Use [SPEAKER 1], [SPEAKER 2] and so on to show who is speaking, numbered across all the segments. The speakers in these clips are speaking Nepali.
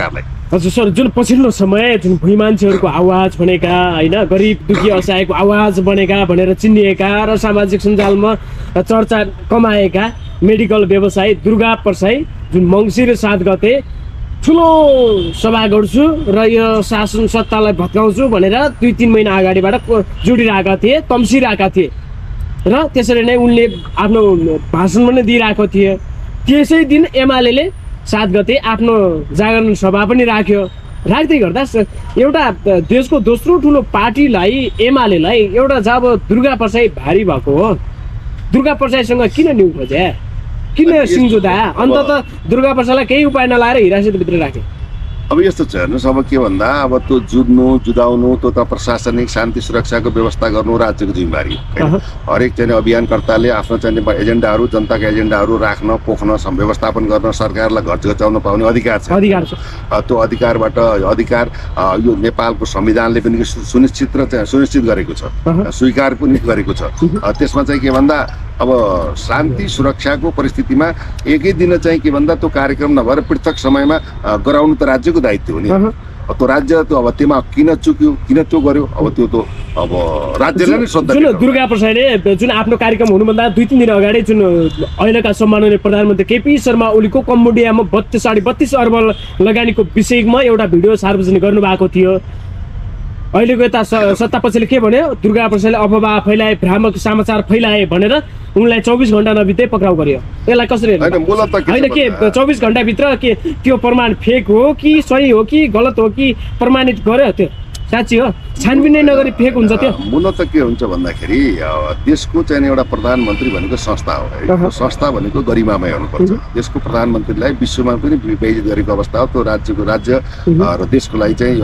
[SPEAKER 1] सरकारलाई।
[SPEAKER 2] हजुर सर, जुन पछिल्लो समय जुन भुइँ मान्छेहरूको आवाज भनेका होइन, गरिब दुखी असहायको आवाज बनेका भनेर चिनिएका र सामाजिक सञ्जालमा चर्चा कमाएका मेडिकल व्यवसायी दुर्गा परसाई जुन मङ्सिर 7 गते ठुलो सभा गर्छु र यो शासन सत्तालाई भत्काउँछु भनेर 2-3 महिना अगाडिबाट जोडिरहेका थिए, तम्सिरहेका थिए र त्यसरी नै उनले आफ्नो भाषण पनि दिइरहेको थिए। त्यसै दिन एमाले 7 गते आफ्नो जागरण सभा पनि राख्यो। राख्दै गर्दा एउटा देशको दोस्रो ठुलो पार्टीलाई एमालेलाई एउटा जब दुर्गा परसाई भारी भएको हो, दुर्गा परसाईसँग किन न्यु खोजे, किन सिङ्जुदा? अन्ततः दुर्गा परसाईलाई केही उपाय नलाएर हिरासतभित्र राखे।
[SPEAKER 1] अब यस्तो छ हेर्नुहोस्, अब के भन्दा अब त्यो जुदाउनु त्यो त प्रशासनिक शान्ति सुरक्षाको व्यवस्था गर्नु राज्यको जिम्मेवारी हो। हरेक चाहिँ अभियानकर्ताले आफ्नो चाहिँ एजेन्डाहरू, जनताका एजेन्डाहरू राख्न, पोख्न, व्यवस्थापन गर्न सरकारलाई घचाउन पाउने अधिकार छ। त्यो अधिकार यो नेपालको संविधानले पनि सुनिश्चित गरेको छ, स्वीकार पनि गरेको छ। त्यसमा चाहिँ के भन्दा अब शान्ति सुरक्षाको परिस्थितिमा एकै दिन चाहिँ के भन्दा त्यो कार्यक्रम नभएर पृथक समयमा गराउनु त राज्यको दायित्व हो नि। त्यो राज्य त्यो अब त्यसमा किन चुक्यो, किन त्यो गर्यो, अब त्यो त अब राज्यले नै सोध्छ।
[SPEAKER 2] जुन दुर्गा परसाईले जुन आफ्नो कार्यक्रम हुनुभन्दा 2-3 दिन अगाडि जुन अहिलेका सम्माननीय प्रधानमन्त्री केपी शर्मा ओलीको कम्बोडियामा 32 अर्ब लगानीको विषयमा एउटा भिडियो सार्वजनिक गर्नुभएको थियो। अहिलेको यता सत्ता पक्षले के भन्यो, दुर्गा परसाईले अफवाह फैलाए, भ्रामक समाचार फैलाए भनेर उनलाई 24 घण्टा नबित्दै पक्राउ गर्यो। यसलाई कसरी हेर्नु? होइन के 24 घण्टाभित्र के त्यो प्रमाण फेक हो कि सही हो कि गलत हो कि प्रमाणित गर्यो? त्यो साँच्ची हो? छानबिन नगरी फेक हुन्छ त्यो?
[SPEAKER 1] मूलत के हुन्छ भन्दाखेरि देशको चाहिँ एउटा प्रधानमन्त्री भनेको संस्था हो। संस्था भनेको गरिमामय हुनुपर्छ। देशको प्रधानमन्त्रीलाई विश्वमा पनि बेइज्जत गरेको अवस्था हो। त्यो राज्य र देशको लागि चाहिँ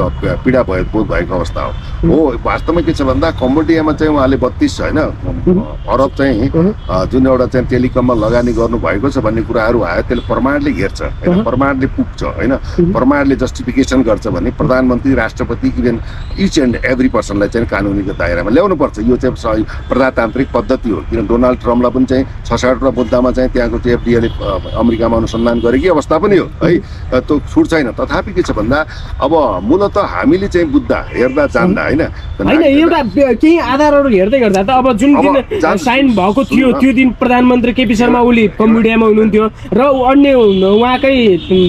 [SPEAKER 1] पीडा भएको अवस्था हो। वास्तवमा के छ भन्दा कम्बोडियामा चाहिँ उहाँले 32 होइन अरब चाहिँ जुन एउटा चाहिँ टेलिकममा लगानी गर्नुभएको छ भन्ने कुराहरू आयो, त्यसले प्रमाणले घेर्छ होइन, प्रमाणले पुग्छ होइन, प्रमाणले जस्टिफिकेसन गर्छ भने प्रधानमन्त्री, राष्ट्रपति, इभन इच एन्ड एभ्री पर्सनलाई चाहिँ कानुनीको दायरामा ल्याउनु पर्छ। यो चाहिँ प्रजातान्त्रिक पद्धति हो। किन डोनाल्ड ट्रम्पलाई पनि चाहिँ 66 मुद्दामा चाहिँ त्यहाँको एफडीआईले अमेरिकामा अनुसन्धान गरेकी अवस्था पनि हो है, त्यो छुट छैन। तथापि के छ भन्दा अब मूलत हामीले चाहिँ बुझ्दा हेर्दा जान्दा होइन
[SPEAKER 2] एउटा केही आधारहरू हेर्दै गर्दा त अब जुन दिन साइन भएको थियो त्यो दिन प्रधानमन्त्री केपी शर्मा ओली कम्बोडियामा हुनुहुन्थ्यो र अन्य उहाँकै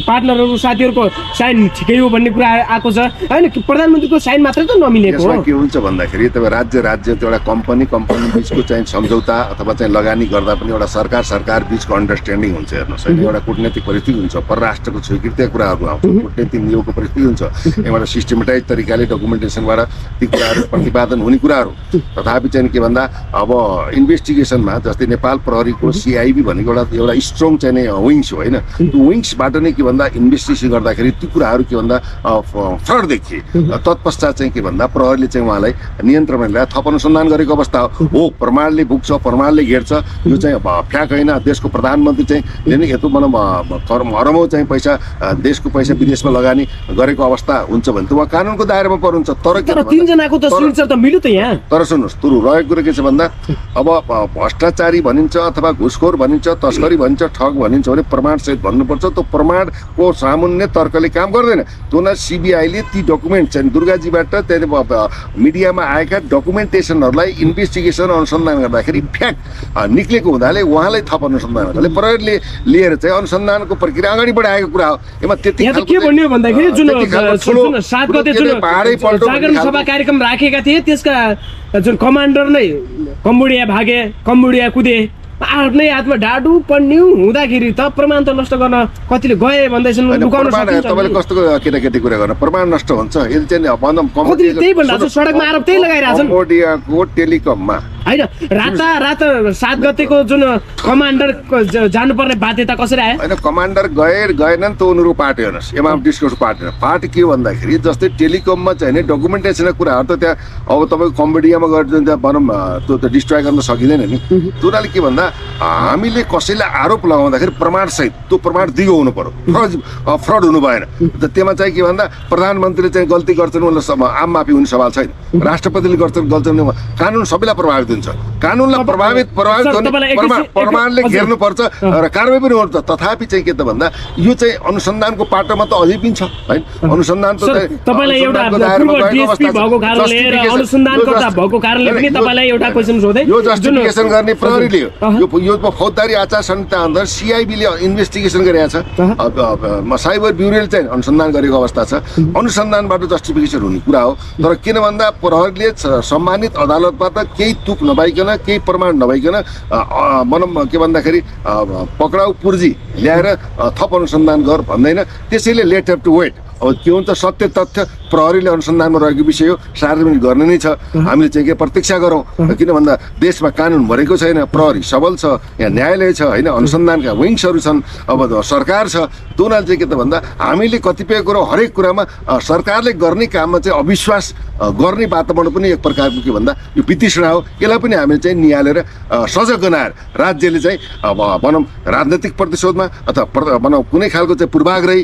[SPEAKER 2] पार्टनरहरू साथीहरूको साइन ठिकै हो भन्ने कुरा आएको छ होइन। प्रधानमन्त्रीको साइन मात्रै त नमिलेको हो।
[SPEAKER 1] के हुन्छ भन्दाखेरि तपाईँ राज्य एउटा कम्पनी बिचको चाहिँ सम्झौता अथवा चाहिँ लगानी गर्दा पनि एउटा सरकार बिचको अन्डरस्ट्यान्डिङ हुन्छ। हेर्नुहोस् होइन, एउटा कूटनीतिक परिस्थिति हुन्छ, परराष्ट्रको स्वीकृतिका कुराहरू आउँछ, कूटनीतिक नियोगको परिस्थिति हुन्छ, एउटा सिस्टमेटाइज तरिकाले डकुमेन्टेसनबाट ती कुराहरू प्रतिपादन हुने कुराहरू। तथापि चाहिँ के भन्दा अब इन्भेस्टिगेसनमा जस्तै नेपाल प्रहरीको सिआइबी भनेको एउटा स्ट्रङ चाहिँ विङ्स हो होइन, त्यो विङ्सबाट नै के भन्दा इन्भेस्टिगेसन गर्दाखेरि ती कुराहरू के भन्दा फ्रड देखिए। तत्पश्चात चाहिँ के भन्दा प्रहरीले चाहिँ उहाँलाई नियन्त्रणमा ल्याएर थप अनुसन्धान गरेको अवस्था हो। प्रमाणले पुग्छ, प्रमाणले घेर्छ। यो चाहिँ फ्याक होइन। देशको प्रधानमन्त्री चाहिँ यत्रो अरबौँ चाहिँ पैसा देशको पैसा विदेशमा लगानी गरेको अवस्था हुन्छ भने त उहाँ कानुनको दायरामा पर्नुहुन्छ। तर
[SPEAKER 2] 3 जनाको त सिग्नेचर त मिल्यो त यहाँ।
[SPEAKER 1] तर सुन्नुहोस्, तुरु रहेको कुरो के छ भन्दा अब भ्रष्टाचारी भनिन्छ अथवा घुसखोर भनिन्छ, तस्करी भनिन्छ, ठग भनिन्छ भने प्रमाणसहित भन्नुपर्छ। त्यो प्रमाणको सामुन्य तर्कले काम गर्दैन। त्यो न सिबिआईले ती डकुमेन्ट चाहिँ दुर्गाजीबाट त्यहाँदेखि मिडियामा आएका डकुमेन्टेसनहरूलाई इन्भेस्टिगेसन अनुसन्धान गर्दाखेरि फ्याक निक्लेको हुँदाले उहाँलाई थप अनुसन्धान गर्दाले प्रहरीले लिएर चाहिँ अनुसन्धानको प्रक्रिया अगाडि बढाएको कुरा हो। यसमा त्यति
[SPEAKER 2] के भन्यो भन्दाखेरि जुन 7 गते जुन जागरण सभा कार्यक्रम राखेका थिए त्यसका जुन कमान्डर नै कम्बोडिया भागे, कम्बोडिया कुदे, आफ्नै हातमा डाडु पन्यु हुँदाखेरि त प्रमाण त नष्ट गर्न कतिले गए भन्दैछन्।
[SPEAKER 1] तपाईँले कस्तो केटाकेटी कुरा गर्न प्रमाण नष्ट हुन्छ? यदि चाहिँ
[SPEAKER 2] त्यही भनिरहेको छ, सडकमा आरोप त्यही लगाइरहेछन्।
[SPEAKER 1] कम्बोडियाको टेलिकममा
[SPEAKER 2] होइन रात 7 गतेको जुन कमान्डर जानुपर्ने बाध्यता कसरी आयो?
[SPEAKER 1] होइन कमान्डर गएनन् त उनीहरू पार्टी हेर्नुहोस्, एमाम डिस्कस पार्टी के भन्दाखेरि जस्तै टेलिकममा चाहिँ नि डकुमेन्टेसनको कुराहरू त त्यहाँ अब तपाईँको कम्बोडियामा गएर जुन त्यहाँ भनौँ त्यो त डिस्ट्रोय गर्न सकिँदैन नि। उनीहरूले के भन्दा हामीले कसैलाई आरोप लगाउँदाखेरि प्रमाणसहित त्यो प्रमाण दिगो हुनु पर्यो, फ्रड हुनु भएन। त्यसमा चाहिँ के भन्दा प्रधानमन्त्रीले चाहिँ गल्ती गर्छन् भने आम माफी हुने सवाल छैन, राष्ट्रपतिले गर्छन् कानुन सबैलाई प्रभावित हुन्छ, कानुनलाई प्रभावित प्रमाणले घेर्नुपर्छ र कारवाही पनि हुन्छ। तथापि चाहिँ के त भन्दा यो चाहिँ अनुसन्धानको पाटोमा त अझै पनि छ हैन, अनुसन्धान त
[SPEAKER 2] तपाईलाई एउटा पूर्व डीएसपी भएको कारणले र अनुसन्धानकर्ता भएको कारणले पनि तपाईलाई एउटा क्वेशन सोधे,
[SPEAKER 1] यो जस्टिफिकेसन गर्ने प्रहरीले यो फौजदारी आचार संहिता अन्डर सीआईबीले इन्भेस्टिगेसन गरेको छ, साइबर ब्युरोले चाहिँ अनुसन्धान गरेको अवस्था छ, अनुसन्धानबाट जस्टिफिकेसन हुने कुरा हो। तर किन भन्दा प्रहरीले सम्मानित अदालतबाट केही तुक नभइकन केही प्रमाण नभइकन भनौँ के भन्दाखेरि पक्राउ पुर्जी ल्याएर थप अनुसन्धान गर भन्दैन, त्यसैले लेट हेभ टु वेट। अब के हुन्छ सत्य तथ्य प्रहरीले अनुसन्धानमा रहेको विषय हो, सार्वजनिक गर्ने नै छ, हामीले चाहिँ के प्रतीक्षा गरौँ। किन भन्दा देशमा कानुन बनेको छैन, प्रहरी सबल छ, यहाँ न्यायालय छ होइन, अनुसन्धानका विङ्सहरू छन्, अब सरकार छ। त्यो हुनाले चाहिँ के त भन्दा हामीले कतिपय कुरो हरेक कुरामा सरकारले गर्ने काममा चाहिँ अविश्वास गर्ने वातावरण पनि एक प्रकारको के भन्दा यो वितृष्णा हो। यसलाई पनि हामीले चाहिँ निहालेर सजग गनाएर राज्यले चाहिँ भनौँ राजनैतिक प्रतिशोधमा अथवा भनौँ कुनै खालको चाहिँ पूर्वाग्रही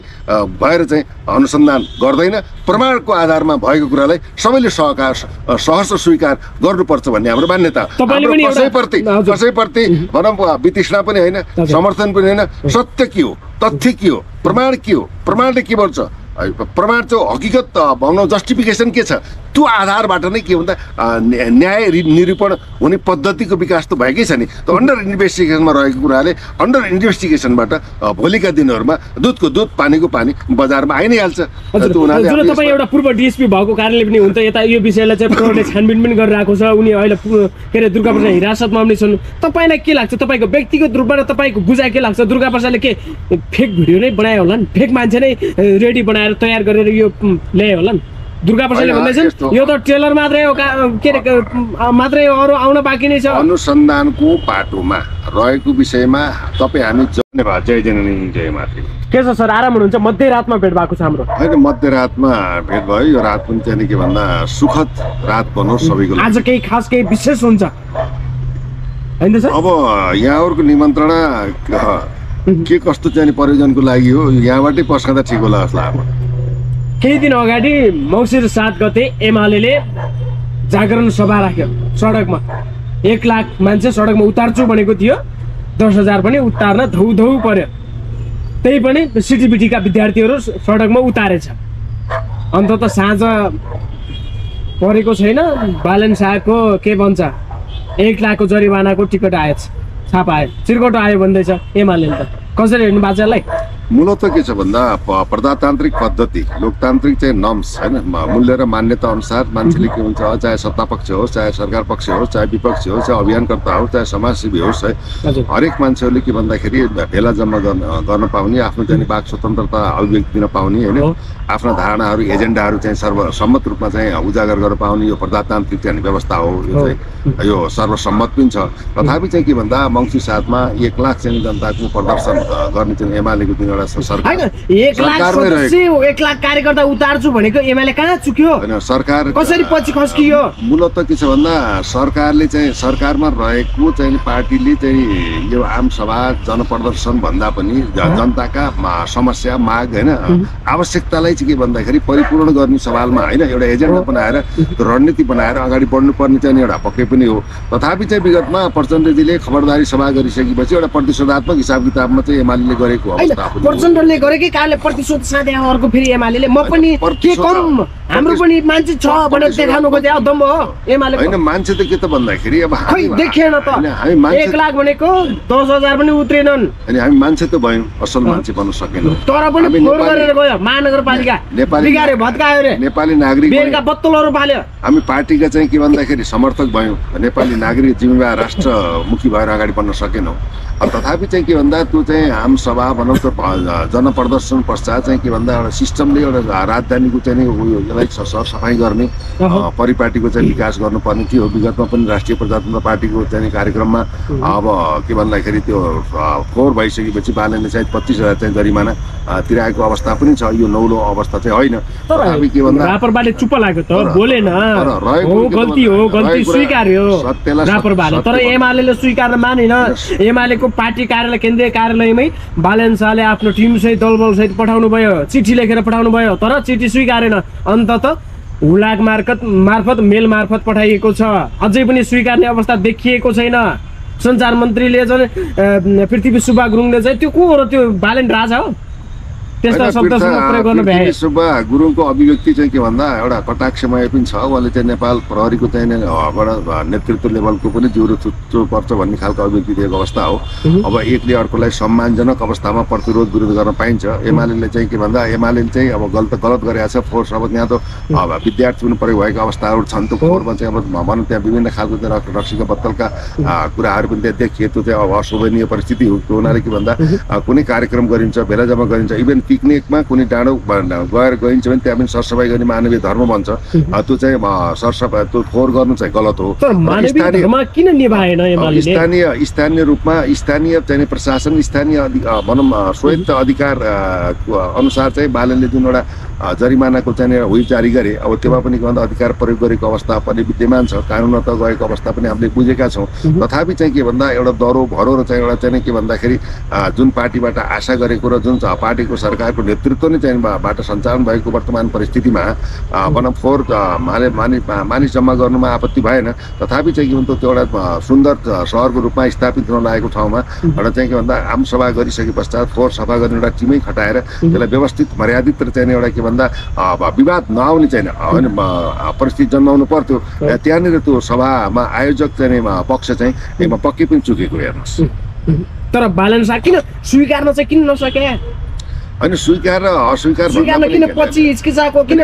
[SPEAKER 1] भएर चाहिँ अनुसन्धान गर्दैन, प्रमाणको आधारमा भएको कुरालाई सबैले सहर्ष स्वीकार गर्नुपर्छ भन्ने हाम्रो मान्यता। कसैप्रति भनौँ वितृष्णा पनि होइन, समर्थन पनि होइन, सत्य के हो, तथ्य के हो, प्रमाण के हो, प्रमाणले के भन्छ, प्रमाण चाहिँ हकीकत भनौँ जस्टिफिकेसन के छ, त्यो आधारबाट नै के भन्दा न्याय निरूपण हुने पद्धतिको विकास त भएकै छ नि। त अन्डर इन्भेस्टिगेसनमा रहेको कुराले अन्डर इन्भेस्टिगेसनबाट भोलिका दिनहरूमा दुधको दुध पानीको पानी बजारमा आइ नै हाल्छ।
[SPEAKER 2] जुन तपाईँ एउटा पूर्व डिएसपी भएको कारणले पनि हुन्छ, यता यो विषयलाई चाहिँ प्रहरीले छानबिन पनि गरिरहेको छ, उनी अहिले के अरे दुर्गा प्रसाद हिरासतमा पनि छन्। तपाईँलाई के लाग्छ, तपाईँको व्यक्तिगत रूपबाट तपाईँको बुझाइ के लाग्छ, दुर्गा प्रसादले के फेक भिडियो नै बनायो होला नि, फेक मान्छे नै रेडी बनाएर तयार गरेर यो ल्यायो होला नि? दुर्गा प्रसादले भन्दैछन् यो त ट्रेलर मात्रै हो, के अरे मात्रै अरू आउन बाँकी नै छ।
[SPEAKER 1] अनुसन्धानको पाटोमा रहेको विषयमा तपाईँ हामी धन्यवाद, जय जननी जय मातृ।
[SPEAKER 2] के छ सर, आराम हुनुहुन्छ? मध्यरातमा भेट भएको छ हाम्रो।
[SPEAKER 1] होइन मध्यरातमा भेट भयो, यो रात पनि चाहिँ के भन्दा सुखद रात बनोस् सबैको।
[SPEAKER 2] आज केही खास केही विशेष हुन्छ हैन सर?
[SPEAKER 1] अब यहाँहरूको निमन्त्रणा के कस्तो चाहिँ प्रयोजनको लागि हो, यहाँबाटै पस्कँदा ठिक होला जस्तो लाग्यो।
[SPEAKER 2] केही दिन अगाडि मङ्सिर 7 गते एमाले जागरण सभा राख्यो सडकमा, 1 लाख मान्छे सडकमा उतार्छु भनेको थियो, 10,000 पनि उतार्न धौ पर्यो। त्यही पनि सिटिबिटीका विद्यार्थीहरू सडकमा उतारेछ। अन्तत साँझ परेको छैन, बालन शाहको के भन्छ 1 लाखको जरिवानाको टिकट आएछ, छापा आयो, चिरकोट आयो भन्दैछ एमाले। त कसरी हेर्नु बाचालाई?
[SPEAKER 1] मूलत के छ भन्दा प्रजातान्त्रिक पद्धति लोकतान्त्रिक चाहिँ नर्म्स होइन, मूल्य र मान्यता अनुसार मान्छेले के हुन्छ, चाहे सत्ता पक्ष होस्, चाहे सरकार पक्ष होस्, चाहे विपक्ष होस्, चाहे अभियानकर्ता होस्, चाहे समाजसेवी होस् है, हरेक मान्छेहरूले के भन्दाखेरि भेला जम्मा गर्न पाउने, आफ्नो चाहिँ वाक स्वतन्त्रता अभिव्यक्ति दिन पाउने होइन, आफ्ना धारणाहरू एजेन्डाहरू चाहिँ सर्वसम्मत रूपमा चाहिँ उजागर गर्न पाउने यो प्रजातान्त्रिक चाहिँ व्यवस्था हो। यो चाहिँ यो सर्वसम्मत पनि छ। तथापि चाहिँ के भन्दा मङ्सिर 7 मा 1 लाख चाहिँ जनताको प्रदर्शन गर्ने चाहिँ एमालेको दिन एउटा सरकार
[SPEAKER 2] 1 लाख कार्यकर्ता उतार्छु भनेको एमाले कहाँ चुक्यो?
[SPEAKER 1] होइन सरकार
[SPEAKER 2] कसरी पछि खस्कियो?
[SPEAKER 1] मूलत के छ भन्दा सरकारले चाहिँ सरकारमा रहेको चाहिँ पार्टीले चाहिँ यो आम सभा जनप्रदर्शन भन्दा पनि जनताका समस्या माग होइन आवश्यकतालाई चाहिँ के भन्दाखेरि परिपूर्ण गर्ने सवालमा होइन एउटा एजेन्डा बनाएर रणनीति बनाएर अगाडि बढ्नुपर्ने चाहिँ एउटा पक्कै पनि हो। तथापि चाहिँ विगतमा प्रचण्डजीले खबरदारी सभा गरिसकेपछि एउटा प्रतिशोधात्मक हिसाब किताबमा चाहिँ एमाले गरेको अवस्था,
[SPEAKER 2] प्रचण्डले गरेकै कारणले प्रतिशोध साधे अर्को फेरि एमाले म पनि के कम हाम्रो पनि मान्छे छ भनेर देखाउनु खोजे दम्ब हो एमाले।
[SPEAKER 1] होइन मान्छे त के त भन्दाखेरि अब
[SPEAKER 2] खै देखेन त, 1 लाख भनेको 10,000 पनि उत्रेनन्।
[SPEAKER 1] अनि हामी मान्छे त भयौँ, असल मान्छे बन्न सकेनौँ,
[SPEAKER 2] तर पनि फोहोर गरेर गयो महानगरपालिका, बिगारे भत्कायो रे,
[SPEAKER 1] नेपाली नागरिक
[SPEAKER 2] बेलका बत्तलहरू फाल्यो।
[SPEAKER 1] हामी पार्टीका चाहिँ के भन्दाखेरि समर्थक भयौँ, नेपाली नागरिक जिम्मेवार राष्ट्रमुखी भएर अगाडि बढ्न सकेनौँ। तथापि चाहिँ के भन्दा त्यो चाहिँ आम सभा भनौँ त जनप्रदर्शन पश्चात चाहिँ के भन्दा एउटा सिस्टमले एउटा राजधानीको चाहिँ उयो यसलाई सरसफाइ गर्ने परिपाटीको चाहिँ विकास गर्नुपर्ने थियो। विगतमा पनि राष्ट्रिय प्रजातन्त्र पार्टीको चाहिँ कार्यक्रममा अब के भन्दाखेरि त्यो फोहोर भइसकेपछि बालनले चाहिँ 25,000 चाहिँ जरिमाना तिराएको अवस्था पनि छ। यो नौलो अवस्था चाहिँ होइन।
[SPEAKER 2] तथापि के भन्दा रापरबाले चुप लाग्यो त बोलेन, गल्ती हो, गल्ती स्वीकार्यो रापरबाले, तर एमाले स्वीकार्न मानेन। एमालेको पार्टी कार्यालय केन्द्रीय कार्यालयमै बालन शाहले आफ्नो टिमसहित दलबलसहित पठाउनु भयो, चिठी लेखेर पठाउनु भयो, तर चिठी स्वीकारेन। अन्ततः हुलाक मार्फत मेल मार्फत पठाइएको छ। अझै पनि स्वीकार्ने अवस्था देखिएको छैन। सञ्चार मन्त्रीले चाहिँ पृथ्वी सुब्बा गुरुङले चाहिँ त्यो को हो र त्यो बालेन राजा हो त्यस्ता शब्दसँग प्रयोग गर्न भ्याए।
[SPEAKER 1] सुब्बा गुरुङको अभिव्यक्ति चाहिँ के भन्दा एउटा कटाक्षमय पनि छ। उहाँले चाहिँ नेपाल प्रहरीको चाहिँ नेतृत्व लेभलको पनि जिउरो थुच्चो पर्छ भन्ने खालको अभिव्यक्ति दिएको अवस्था हो। अब एकले अर्कोलाई सम्मानजनक अवस्थामा प्रतिरोध विरोध गर्न पाइन्छ। एमाले चाहिँ के भन्दा एमाले चाहिँ अब गलत गरेको छ। फोर्स अब त्यहाँ त विद्यार्थी पनि प्रयोग भएको अवस्थाहरू छन्। त्यो फोहोरमा चाहिँ अब भनौँ त्यहाँ विभिन्न खालको रक्सीका बत्तलका कुराहरू पनि त्यहाँ देखिए। त्यो चाहिँ अब अशोभनीय परिस्थिति हो। त्यो हुनाले के भन्दा कुनै कार्यक्रम गरिन्छ, भेला जम्मा गरिन्छ, इभेन पिकनिकमा कुनै डाँडो गइन्छ भने त्यहाँ पनि सरसफाइ गर्ने मानवीय धर्म भन्छ। त्यो चाहिँ सरसफाइ त्यो फोहोर गर्नु चाहिँ गलत हो। स्थानीय रूपमा स्थानीय चाहिँ प्रशासन स्थानीय भनौँ स्वायत्त अधिकार अनुसार चाहिँ बालनले जुन एउटा जरिमानाको चाहिँ हुइप जारी गरे। अब त्यसमा पनि के भन्दा अधिकार प्रयोग गरेको अवस्था पनि विद्यमान छ। कानुनत गएको अवस्था पनि हामीले बुझेका छौँ। तथापि चाहिँ के भन्दा एउटा दरो भरो र चाहिँ एउटा चाहिँ के भन्दाखेरि जुन पार्टीबाट आशा गरेको र जुन पार्टीको सरकारको नेतृत्व नै चाहिँ बाट सञ्चालन भएको वर्तमान परिस्थितिमा भनौँ फोहोर मानिस जम्मा गर्नुमा आपत्ति भएन। तथापि चाहिँ के भन्छ त्यो एउटा सुन्दर सहरको रूपमा स्थापित हुन लागेको ठाउँमा एउटा चाहिँ के भन्दा आमसभा गरिसके पश्चात फोहोर सफा गर्ने एउटा टिमै खटाएर त्यसलाई व्यवस्थित मर्यादित र चाहिँ एउटा के भन्दा विवाद नआउने चाहिँ होइन परिस्थिति जन्माउनु पर्थ्यो। त्यहाँनिर त्यो सभामा आयोजक चाहिँ पक्ष चाहिँ यसमा पक्कै पनि चुकेको हेर्नुहोस्।
[SPEAKER 2] तर बालन शाह किन स्वीकार्न चाहिँ किन नसके?
[SPEAKER 1] होइन स्वीकार र अस्वीकार
[SPEAKER 2] किन पछि हिचकिचाको किन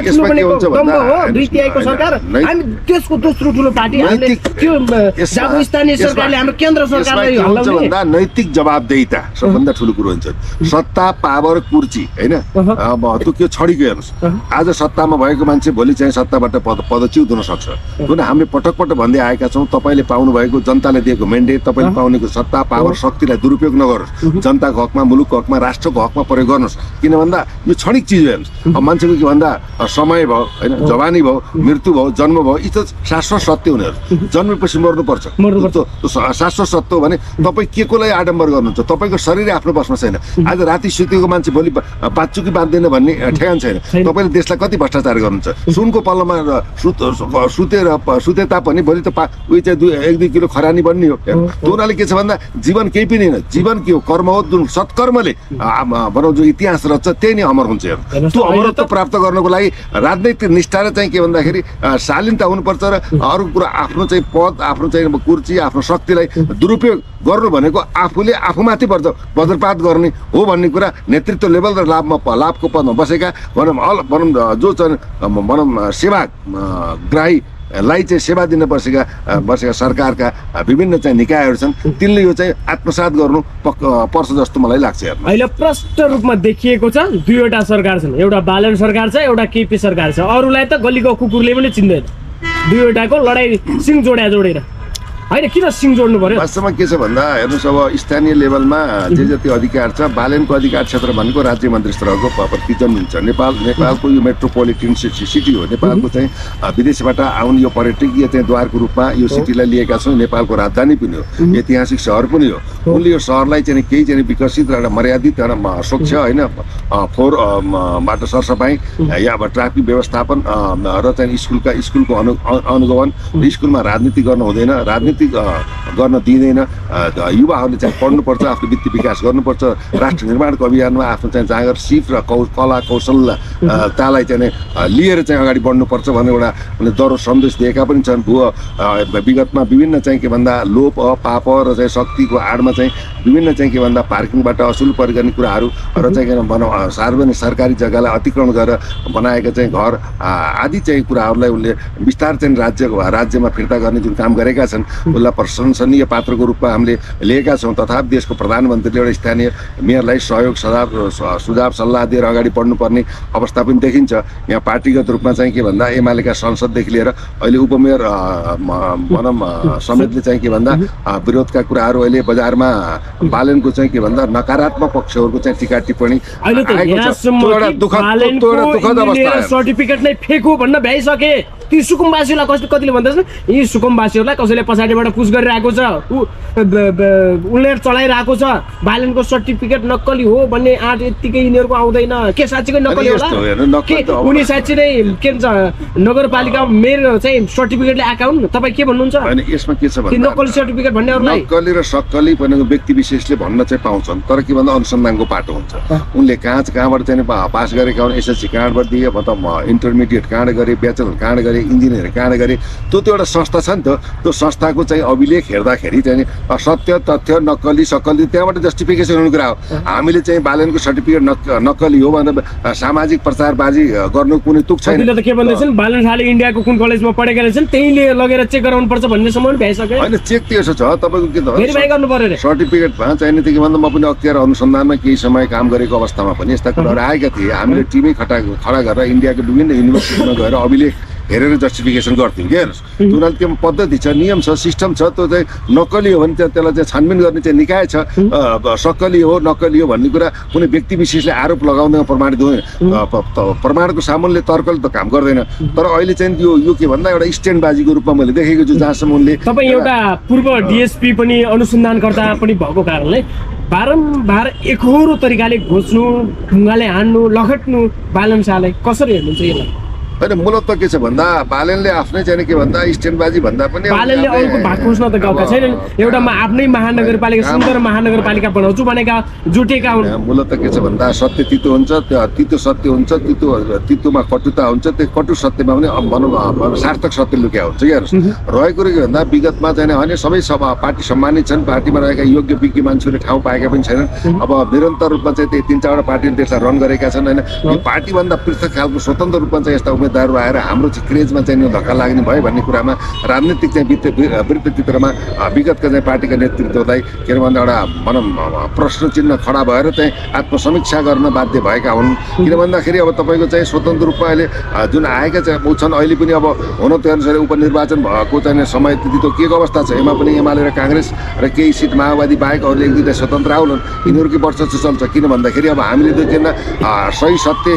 [SPEAKER 2] दुई-तिहाईको सरकार हामी त्यसको दोस्रो ठुलो पार्टी हामीले त्यो जब स्थानीय सरकारले हाम्रो केन्द्र सरकारलाई हल्लाउने
[SPEAKER 1] भन्दा नैतिक जवाबदेहिता सबभन्दा ठुलो कुरो हुन्छ। सत्ता पावर कुर्ची होइन अब त्यो के छडीको हेर्नुहोस्। आज सत्तामा भएको मान्छे भोलि चाहिँ सत्ताबाट पदच्युत हुन सक्छ। जुन हामीले पटक पटक भन्दै आएका छौँ तपाईँले पाउनु भएको जनताले दिएको मेन्डेट तपाईँले पाउनेको सत्ता पावर शक्तिलाई दुरुपयोग नगर्नुहोस्। जनताको हकमा मुलुकको हकमा राष्ट्रको हकमा प्रयोग गर्नुहोस्। किन भन्दा यो क्षणिक चिज हेर्नुहोस्। अब मान्छेको के भन्दा समय भयो होइन जवानी भयो मृत्यु भयो जन्म भयो यी त शाश्वत सत्य हुनेहरू। जन्मेपछि मर्नुपर्छ शाश्वत सत्य हो भने तपाईँ के कोलाई आडम्बर गर्नुहुन्छ? तपाईँको शरीर आफ्नो बसमा छैन। आज राति सुतेको मान्छे भोलि बाँच्छु कि बाँच्दैन भन्ने ठेगान छैन। तपाईँले देशलाई कति भ्रष्टाचार गर्नुहुन्छ? सुनको पल्लोमा सुते तापनि भोलि त उयो चाहिँ 1-2 किलो खरानी बन्ने हो। त्यो हुनाले के छ भन्दा जीवन केही पनि होइन। जीवन के हो? कर्म हो। जुन सत्कर्मले भनौँ जो इतिहास रच्छ त्यही नै अमर हुन्छ। त्यो अमरत्व प्राप्त गर्नको लागि राजनैतिक निष्ठा र चाहिँ के भन्दाखेरि शालीनता हुनुपर्छ र अरू कुरा आफ्नो चाहिँ पद आफ्नो चाहिँ कुर्ची आफ्नो शक्तिलाई दुरुपयोग गर्नु भनेको आफूले आफूमाथि वज्रपात गर्ने हो भन्ने कुरा नेतृत्व लेभल र लाभको पदमा बसेका भनौँ जो चाहिँ भनौँ सेवाग्राही लाई चाहिँ सेवा दिन बसेका सरकारका विभिन्न चाहिँ निकायहरू छन्। तिनले यो चाहिँ आत्मसात गर्नु पर्छ जस्तो मलाई लाग्छ।
[SPEAKER 2] अहिले प्रष्ट रूपमा देखिएको छ दुईवटा सरकार छन्। एउटा बालन सरकार छ, एउटा केपी सरकार छ। अरूलाई त गलीको कुकुरले पनि चिन्दैन। दुईवटाको लडाइँ सिङ जोडेर होइन किन सिङ जोड्नु पर्यो?
[SPEAKER 1] वास्तवमा के छ भन्दा हेर्नुहोस् अब स्थानीय लेभलमा जे जति अधिकार छ बालनको अधिकार क्षेत्र भनेको राज्य मन्त्री स्तरको प्रति जमिन छ। नेपालको यो मेट्रोपोलिटन सिटी हो। नेपालको चाहिँ विदेशबाट आउने यो पर्यटकीय चाहिँ द्वारको रूपमा यो सिटीलाई लिएका छौँ। नेपालको राजधानी पनि हो, ऐतिहासिक सहर पनि हो। उनले यो सहरलाई चाहिँ केही चाहिँ विकसित र मर्यादित र स्वच्छ होइन फोहोरबाट सरसफाइ या अब ट्राफिक व्यवस्थापन र चाहिँ स्कुलको अनुगमन स्कुलमा राजनीति गर्नु हुँदैन। राजनीति गर्न दिँदैन। युवाहरूले चाहिँ पढ्नुपर्छ, आफ्नो वृत्ति विकास गर्नुपर्छ। राष्ट्र निर्माणको अभियानमा आफ्नो चाहिँ जाँगर सिप र कला कौशलतालाई चाहिँ लिएर चाहिँ अगाडि बढ्नुपर्छ भन्ने एउटा दरो सन्देश दिएका पनि छन्। विगतमा विभिन्न चाहिँ के भन्दा लोभ पाप र चाहिँ शक्तिको आडमा चाहिँ विभिन्न चाहिँ के भन्दा पार्किङबाट असुल गर्ने कुराहरू र चाहिँ भनौँ सार्वजनिक सरकारी जग्गालाई अतिक्रमण गरेर बनाएका चाहिँ घर आदि चाहिँ कुराहरूलाई उनले विस्तार चाहिँ राज्यमा फिर्ता गर्ने जुन काम गरेका छन्। उसलाई प्रशंसनीय पात्रको रूपमा हामीले लिएका छौँ। तथापि देशको प्रधानमन्त्रीले एउटा स्थानीय मेयरलाई सहयोग सुझाव सल्लाह दिएर अगाडि बढ्नुपर्ने अवस्था पनि देखिन्छ। यहाँ पार्टीगत रूपमा चाहिँ के भन्दा एमालेका संसददेखि लिएर अहिले उपमेयर भनौँ समेतले चाहिँ के भन्दा विरोधका कुराहरू अहिले बजारमा बालनको चाहिँ के भन्दा नकारात्मक पक्षहरूको चाहिँ टीका टिप्पणी
[SPEAKER 2] सर्टिफिकेट नै फेक हो भन्न भ्याइसके। ती सुकुम्बासीलाई कतिले भन्दछन् यी सुकुम्बासीहरूलाई कसैले पछाडिबाट पुस गरिरहेको छ, उसले चलाइरहेको छ, बालनको सर्टिफिकेट नक्कली हो भन्ने आँट यत्तिकै यिनीहरूको आउँदैन। के साँच्चीकै नक्कली होला के उनी साँच्ची नै के भन्छ नगरपालिका मेयर चाहिँ सर्टिफिकेटले आएका हुन्? तपाईँ के भन्नुहुन्छ?
[SPEAKER 1] यसमा के छ भन्दा
[SPEAKER 2] नक्कली सर्टिफिकेट भन्नेहरूलाई
[SPEAKER 1] नक्कली र सक्कली भनेको व्यक्ति विशेषले भन्न चाहिँ पाउँछन्, तर के भन्दा अनुसन्धानको पाटो हुन्छ। उनले कहाँबाट चाहिँ पास गरेका हुन्, एसएससी कहाँबाट दिए, मतलब इन्टरमिडिएट कहाँबाट गरे, ब्याचलर कहाँबाट गरे, इन्जिनियर कहाँबाट गरे, त्यो एउटा संस्था छ नि त। त्यो संस्थाको चाहिँ अभिलेख हेर्दाखेरि चाहिँ सत्य तथ्य नक्कली सक्कली त्यहाँबाट जस्टिफिकेसन हुने कुरा हो। हामीले चाहिँ बालनको सर्टिफिकेट नक्कली हो भनेर सामाजिक प्रचारबाजी गर्नु कुनै तुक छैन।
[SPEAKER 2] त के भन्दैछन् बालन शाहले इन्डियाको कुन कलेजमा पढेका रहेछन् त्यहीले लगेर चेक गराउनु पर्छ भन्नेसम्म पनि भ्याइसक्यो।
[SPEAKER 1] होइन चेक त यसो छ तपाईँको के त
[SPEAKER 2] भेरिफाई गर्नु पर्यो रे
[SPEAKER 1] सर्टिफिकेटमा चाहिने थियो कि भन्दा म पनि अख्तियार अनुसन्धानमा केही समय काम गरेको अवस्थामा पनि यस्ता कुराहरू आएका थिए। हामीले टिमै खडा गरेर इन्डियाको विभिन्न युनिभर्सिटीमा गएर अभिलेख हेरेर जस्टिफिकेसन गर्थ्यौँ। के हेर्नुहोस् तुरन्त त्यो पद्धति छ, नियम छ, सिस्टम छ। त्यो चाहिँ नक्कली हो भने त्यसलाई चाहिँ छानबिन गर्ने चाहिँ निकाय छ। सक्कली हो नक्कली हो भन्ने कुरा कुनै व्यक्ति विशेषले आरोप लगाउँदैन, प्रमाणित हुँदैन। प्रमाणको सामुन्ने तर्कले त काम गर्दैन। तर अहिले चाहिँ यो के भन्दा एउटा स्ट्यान्डबाजीको रूपमा मैले देखेको छु, जहाँसम्म उनले
[SPEAKER 2] तपाईँ एउटा पूर्व डिएसपी पनि अनुसन्धानकर्ता पनि भएको कारणले बारम्बार एकहोरो तरिकाले घोच्नु, ढुङ्गाले हान्नु, लखेट्नु बालन शाहलाई कसरी हेर्नुहुन्छ यसलाई?
[SPEAKER 1] होइन मूलत के छ भन्दा बालनले आफ्नै चाहिँ के भन्दा स्ट्यान्डबाजी भन्दा पनि
[SPEAKER 2] बालनले अरूको भाग खोज्न त गएका छैनन्। एउटा आफ्नै महानगरपालिका सुन्दर महानगरपालिका बनाउँछु भनेका जुटेका हुन्।
[SPEAKER 1] मूलत के छ भन्दा सत्य तितो हुन्छ, तितो सत्य हुन्छ, तितोमा कटुता हुन्छ, त्यो कटु सत्यमा पनि भनौँ सार्थक सत्य लुक्या हुन्छ। हेर्नुहोस् रहेको के भन्दा विगतमा चाहिँ होइन सबै पार्टी सम्मानित छन्, पार्टीमा रहेका योग्य विज्ञ मान्छेहरूले ठाउँ पाएका पनि छैनन्। अब निरन्तर रूपमा चाहिँ त्यही 3-4वटा पार्टीले त्यसलाई रन गरेका छन्। होइन यो पार्टीभन्दा पृथक खालको स्वतन्त्र रूपमा चाहिँ यस्ता उम्मेदवारहरू आएर हाम्रो चाहिँ क्रेजमा चाहिँ धक्का लाग्ने भयो भन्ने कुरामा राजनीतिक चाहिँ वृत्तित्वमा विगतका चाहिँ पार्टीका नेतृत्वलाई के अरे भन्दा एउटा भनौँ प्रश्न चिन्ह खडा भएर चाहिँ आत्मसमीक्षा गर्न बाध्य भएका हुन्। किन भन्दाखेरि अब तपाईँको चाहिँ स्वतन्त्र रूपमा अहिले जुन आएका चाहिँ छन् अहिले पनि अब हुन त्यो अनुसार उपनिर्वाचन भएको चाहिँ समय त्यति के अवस्था छ। यसमा पनि एमाले र काङ्ग्रेस र केही सिट माओवादी बाहेक अरूले 1-2टा स्वतन्त्र आउन्, यिनीहरूकै वर्चस्व चल्छ। किन भन्दाखेरि अब हामीले त्यो सही सत्य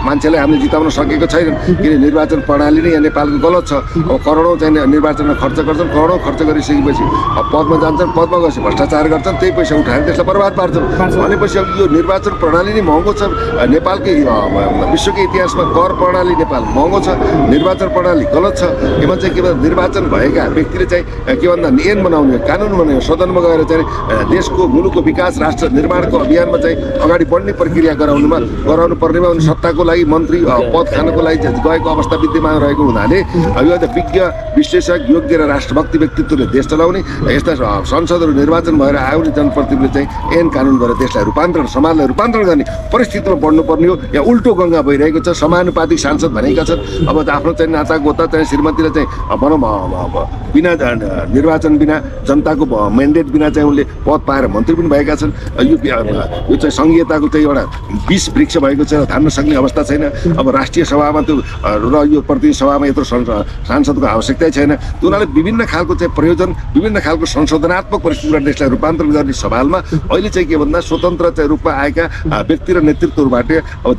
[SPEAKER 1] मान्छेलाई हामीले जिताउन सकेको छैनन्। किन निर्वाचन प्रणाली नै यहाँ नेपालको गलत छ। अब करोडौँ चाहिँ निर्वाचनमा खर्च गर्छन्, करोडौँ खर्च गरिसकेपछि अब पदमा जान्छन्, पदमा गएपछि भ्रष्टाचार गर्छन्, त्यही पैसा उठाएर त्यसलाई बर्बाद पार्छन्। भनेपछि अब यो निर्वाचन प्रणाली नै महँगो छ। नेपालकै विश्वकै इतिहासमा कर प्रणाली नेपाल महँगो छ, निर्वाचन प्रणाली गलत छ। यसमा चाहिँ के भन्दा निर्वाचन भएका व्यक्तिले चाहिँ के भन्दा ऐन बनाउने, कानुन बनाउने, सदनमा गएर चाहिँ देशको मुलुकको विकास राष्ट्र निर्माणको अभियानमा चाहिँ अगाडि बढ्ने प्रक्रिया गराउनु पर्नेमा उनी सत्ताको लागि मन्त्री पद खानको लागि गएको अवस्था विद्यमान रहेको हुनाले यो त विज्ञ विश्लेषक योग्य र राष्ट्रभक्ति व्यक्तित्वले देश चलाउने यस्ता संसदहरू निर्वाचन भएर आउने जनप्रतिनिधिले चाहिँ ऐन कानुन गरेर देशलाई समाजलाई रूपान्तरण गर्ने परिस्थितिमा बढ्नुपर्ने हो। यहाँ उल्टो गङ्गा भइरहेको छ। समानुपातिक सांसद भनेका छन्। अब आफ्नो चाहिँ नाता गोता चाहिँ श्रीमतीलाई चाहिँ भनौँ बिना निर्वाचन बिना जनताको मेन्डेट बिना चाहिँ उनले पद पाएर मन्त्री पनि भएका छन्। यो चाहिँ संघीयताको चाहिँ एउटा विष वृक्ष भएको छ, धान्न सक्ने अवस्था छैन। अब राष्ट्रिय सभामा त्यो र यो प्रतिनिधि सभामा यत्रो सांसदको आवश्यकता छैन। त्यो हुनाले विभिन्न खालको चाहिँ प्रयोजन, विभिन्न खालको संशोधनात्मक परिस्थितिबाट देशलाई रूपान्तरण गर्ने सवालमा अहिले चाहिँ के भन्दा स्वतन्त्र चाहिँ रूपमा आएका व्यक्ति र नेतृत्वहरूबाट अब